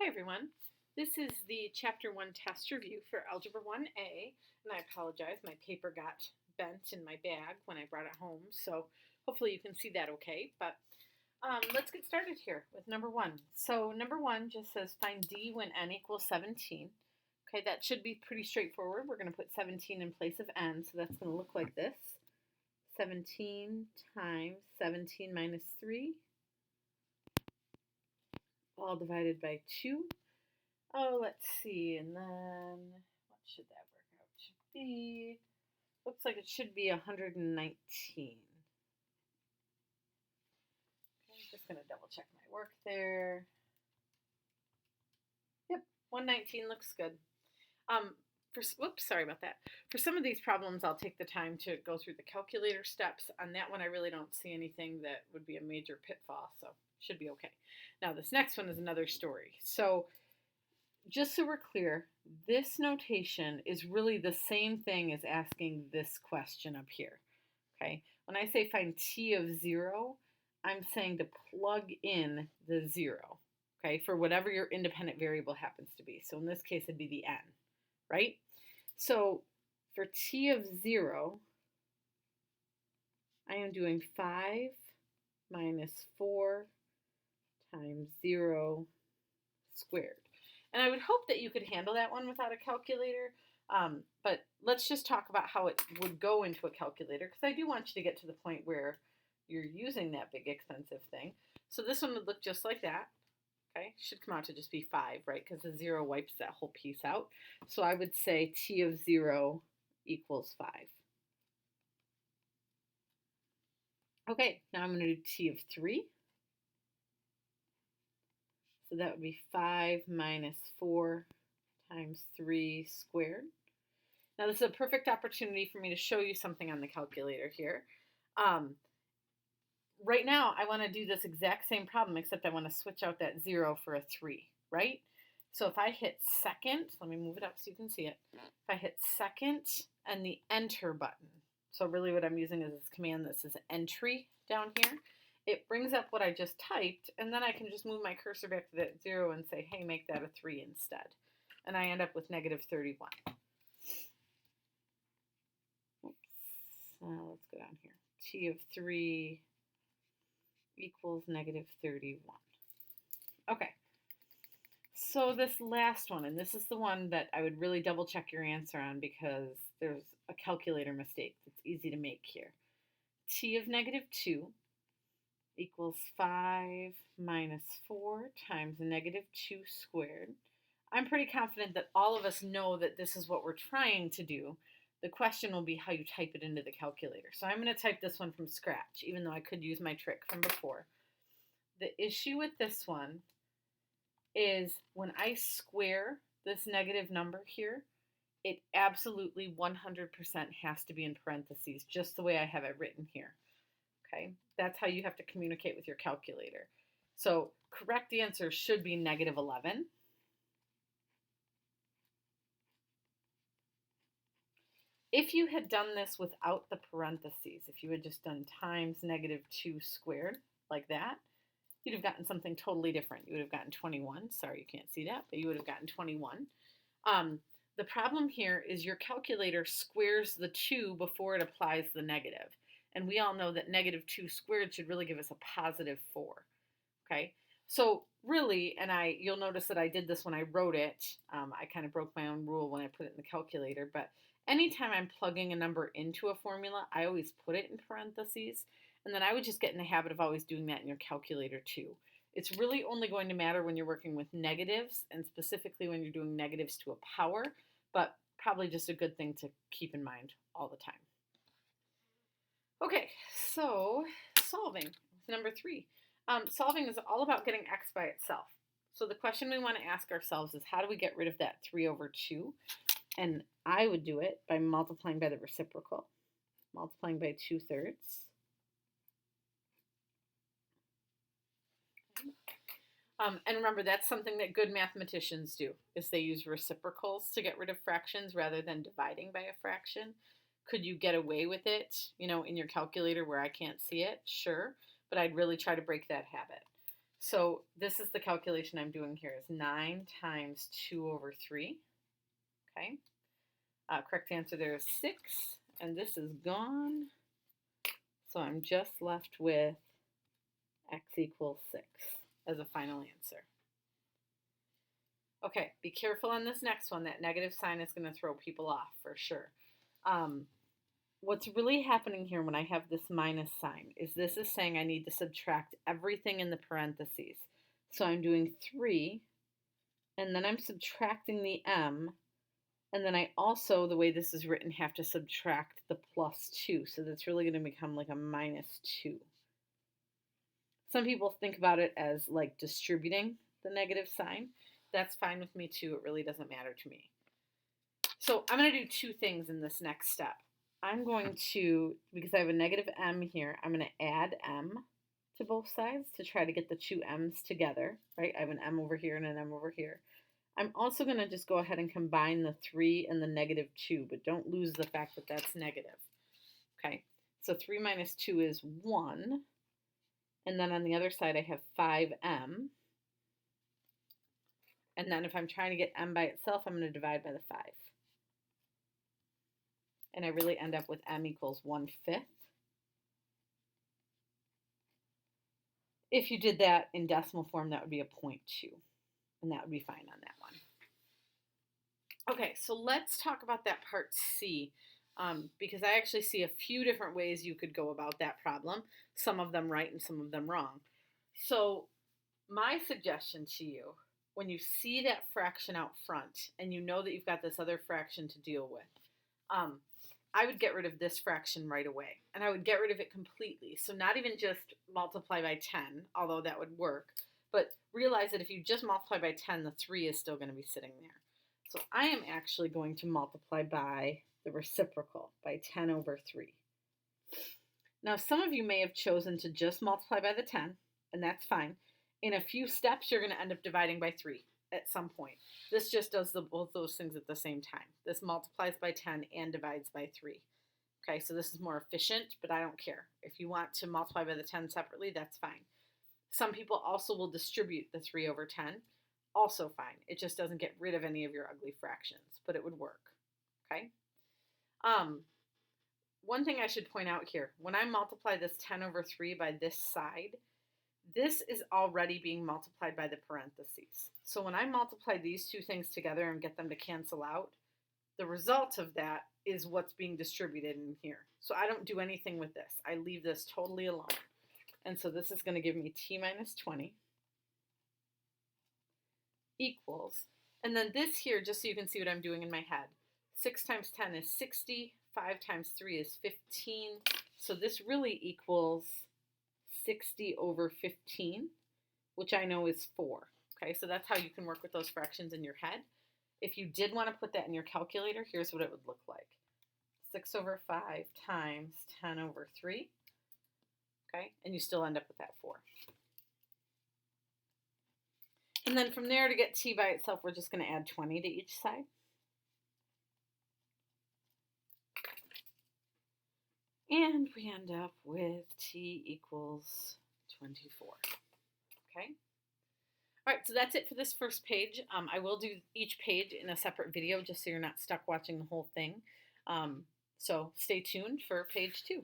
Hi everyone. This is the Chapter 1 test review for Algebra 1A, and I apologize, my paper got bent in my bag when I brought it home, so hopefully you can see that okay. But let's get started here with number 1. So number 1 just says find D when n equals 17. Okay, that should be pretty straightforward. We're going to put 17 in place of n, so that's going to look like this. 17 times 17 minus 3, all divided by 2. Oh, let's see, and then what should that work out to be? Looks like it should be 119. Okay, I'm just going to double check my work there. Yep, 119 looks good. Sorry about that. For some of these problems, I'll take the time to go through the calculator steps. On that one, I really don't see anything that would be a major pitfall, so should be okay. Now, this next one is another story. So, just so we're clear, this notation is really the same thing as asking this question up here, okay? When I say find t of 0, I'm saying to plug in the 0, okay, for whatever your independent variable happens to be. So in this case, it'd be the n, right? So for t of 0, I am doing 5 minus 4 times 0 squared. And I would hope that you could handle that one without a calculator, but let's just talk about how it would go into a calculator, because I do want you to get to the point where you're using that big expensive thing. So this one would look just like that. Okay, should come out to just be 5, right, because the 0 wipes that whole piece out. So I would say t of 0 equals 5. Okay, now I'm going to do t of 3. So that would be 5 minus 4 times 3 squared. Now this is a perfect opportunity for me to show you something on the calculator here. Right now I want to do this exact same problem, except I want to switch out that 0 for a 3, right? So if I hit second, let me move it up so you can see it. If I hit second and the enter button, so really what I'm using is this command that says entry down here. It brings up what I just typed, and then I can just move my cursor back to that 0 and say, hey, make that a 3 instead. And I end up with negative 31. Oops. Let's go down here. T of 3 equals negative 31. Okay. So this last one, and this is the one that I would really double check your answer on because there's a calculator mistake that's easy to make here. T of negative 2 equals 5 minus 4 times negative 2 squared. I'm pretty confident that all of us know that this is what we're trying to do. The question will be how you type it into the calculator. So I'm going to type this one from scratch, even though I could use my trick from before. The issue with this one is when I square this negative number here, it absolutely 100% has to be in parentheses, just the way I have it written here. Okay, that's how you have to communicate with your calculator. So correct answer should be negative 11. If you had done this without the parentheses, if you had just done times negative 2 squared, like that, you'd have gotten something totally different. You would have gotten 21. Sorry, you can't see that, but you would have gotten 21. The problem here is your calculator squares the 2 before it applies the negative. And we all know that negative 2 squared should really give us a positive 4. Okay, so really, and you'll notice that I did this when I wrote it. I kind of broke my own rule when I put it in the calculator, but anytime I'm plugging a number into a formula, I always put it in parentheses, and then I would just get in the habit of always doing that in your calculator too. It's really only going to matter when you're working with negatives, and specifically when you're doing negatives to a power, but probably just a good thing to keep in mind all the time. Okay, so solving. Number 3. Solving is all about getting x by itself. So the question we want to ask ourselves is, how do we get rid of that 3 over 2? And I would do it by multiplying by the reciprocal, multiplying by 2/3. And remember, that's something that good mathematicians do, is they use reciprocals to get rid of fractions rather than dividing by a fraction. Could you get away with it, in your calculator where I can't see it? Sure, but I'd really try to break that habit. So this is the calculation I'm doing here is 9 times 2 over 3. Okay. Correct answer there is 6. And this is gone. So I'm just left with x equals 6 as a final answer. Okay, be careful on this next one. That negative sign is going to throw people off for sure. What's really happening here when I have this minus sign is this is saying I need to subtract everything in the parentheses. So I'm doing 3, and then I'm subtracting the m, and then I also, the way this is written, have to subtract the plus 2. So that's really going to become like a minus 2. Some people think about it as like distributing the negative sign. That's fine with me too. It really doesn't matter to me. So I'm going to do two things in this next step. I'm going to, because I have a negative m here, I'm going to add m to both sides to try to get the two m's together, right? I have an m over here and an m over here. I'm also going to just go ahead and combine the 3 and the negative 2, but don't lose the fact that that's negative. Okay, so 3 minus 2 is 1. And then on the other side, I have 5m. And then if I'm trying to get m by itself, I'm going to divide by the 5. And I really end up with m equals 1/5. If you did that in decimal form, that would be a 0.2. And that would be fine on that one. Okay, so let's talk about that part C, because I actually see a few different ways you could go about that problem, some of them right and some of them wrong. So my suggestion to you, when you see that fraction out front and you know that you've got this other fraction to deal with, I would get rid of this fraction right away, and I would get rid of it completely. So not even just multiply by 10, although that would work, but realize that if you just multiply by 10, the 3 is still going to be sitting there. So I am actually going to multiply by the reciprocal, by 10 over 3. Now, some of you may have chosen to just multiply by the 10, and that's fine. In a few steps, you're going to end up dividing by 3 at some point. This just does both those things at the same time. This multiplies by 10 and divides by 3. Okay, so this is more efficient, but I don't care. If you want to multiply by the 10 separately, that's fine. Some people also will distribute the 3 over 10. Also fine. It just doesn't get rid of any of your ugly fractions, but it would work. Okay? One thing I should point out here, when I multiply this 10 over 3 by this side, this is already being multiplied by the parentheses. So when I multiply these two things together and get them to cancel out, the result of that is what's being distributed in here. So I don't do anything with this. I leave this totally alone. And so this is going to give me t minus 20 equals, and then this here, just so you can see what I'm doing in my head, 6 times 10 is 60, 5 times 3 is 15, so this really equals 60 over 15, which I know is 4. Okay, so that's how you can work with those fractions in your head. If you did want to put that in your calculator, here's what it would look like. 6 over 5 times 10 over 3, okay, and you still end up with that 4. And then from there, to get t by itself, we're just going to add 20 to each side. And we end up with t equals 24. Okay? All right, so that's it for this first page. I will do each page in a separate video just so you're not stuck watching the whole thing. So stay tuned for page 2.